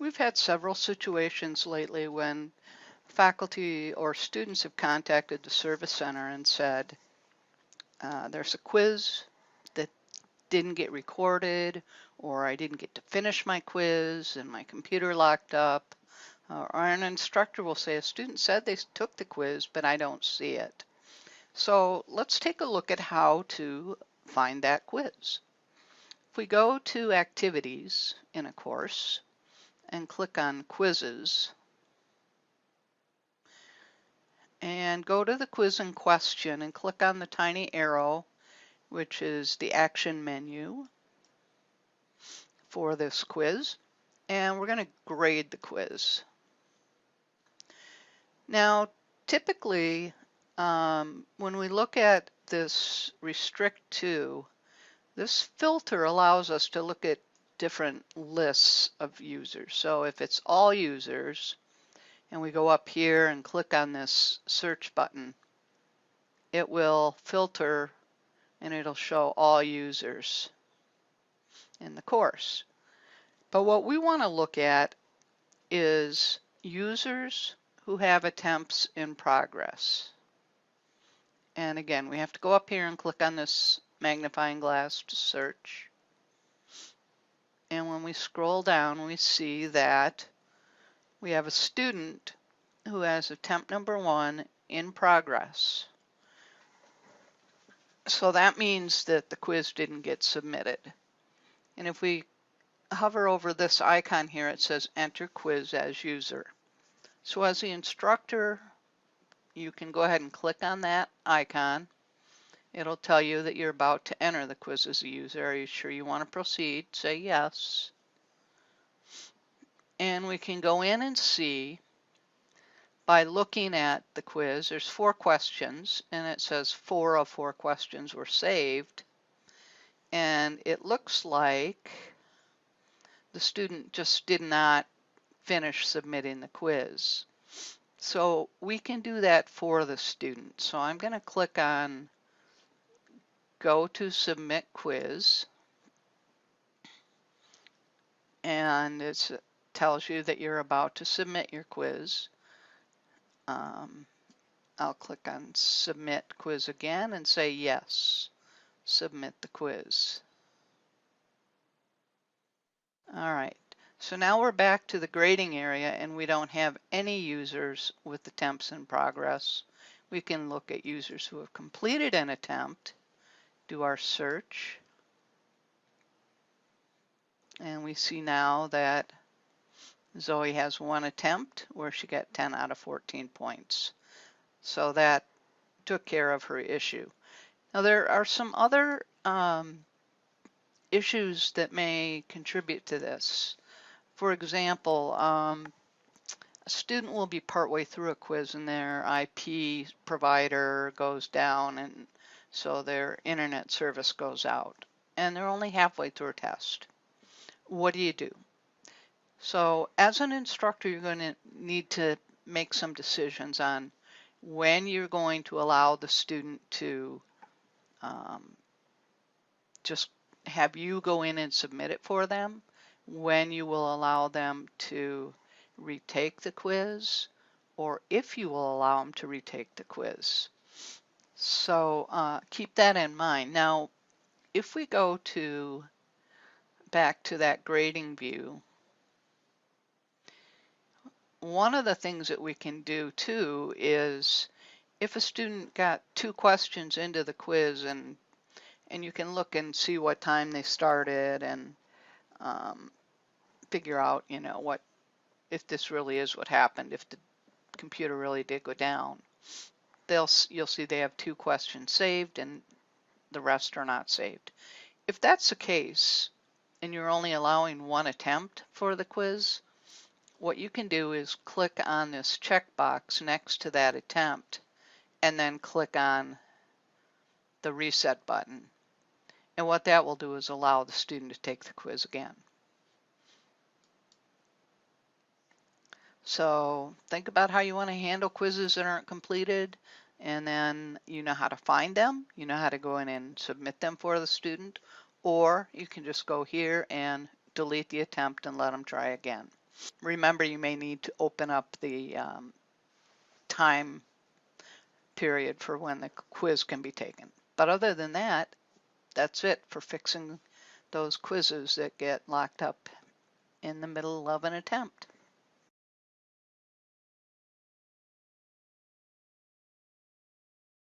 We've had several situations lately when faculty or students have contacted the service center and said, there's a quiz that didn't get recorded, or I didn't get to finish my quiz and my computer locked up. Or an instructor will say, a student said they took the quiz, but I don't see it. So let's take a look at how to find that quiz. If we go to Activities in a course and click on Quizzes, and go to the quiz in question and click on the tiny arrow, which is the action menu for this quiz, and we're going to grade the quiz. Now, typically, when we look at this restrict to, this filter allows us to look at different lists of users. So if it's all users, and we go up here and click on this search button, it will filter and it'll show all users in the course. But what we want to look at is users who have attempts in progress. And again, we have to go up here and click on this magnifying glass to search. And when we scroll down, we see that we have a student who has attempt number 1 in progress. So that means that the quiz didn't get submitted. And if we hover over this icon here, it says enter quiz as user. So as the instructor, you can go ahead and click on that icon. It'll tell you that you're about to enter the quiz as a user. Are you sure you want to proceed? Say yes. And we can go in and see by looking at the quiz. There's 4 questions, and it says 4 of 4 questions were saved. And it looks like the student just did not finish submitting the quiz. So we can do that for the student. So I'm going to click on Go to Submit Quiz. And it tells you that you're about to submit your quiz. I'll click on Submit Quiz again and say yes, submit the quiz. All right, so now we're back to the grading area and we don't have any users with attempts in progress. We can look at users who have completed an attempt, do our search, and we see now that Zoe has 1 attempt where she got 10 out of 14 points. So that took care of her issue. Now there are some other issues that may contribute to this. For example, a student will be partway through a quiz and their IP provider goes down, and so their internet service goes out, and they're only halfway through a test. What do you do? So as an instructor, you're going to need to make some decisions on when you're going to allow the student to just have you go in and submit it for them, when you will allow them to retake the quiz, or if you will allow them to retake the quiz. So keep that in mind. Now, if we go back to that grading view, one of the things that we can do too is if a student got 2 questions into the quiz, and you can look and see what time they started and figure out, you know, what if this really is what happened, if the computer really did go down. You'll see they have 2 questions saved and the rest are not saved. If that's the case and you're only allowing 1 attempt for the quiz, what you can do is click on this checkbox next to that attempt and then click on the reset button. And what that will do is allow the student to take the quiz again. So think about how you want to handle quizzes that aren't completed, and then you know how to find them, you know how to go in and submit them for the student, or you can just go here and delete the attempt and let them try again. Remember, you may need to open up the time period for when the quiz can be taken. But other than that, that's it for fixing those quizzes that get locked up in the middle of an attempt.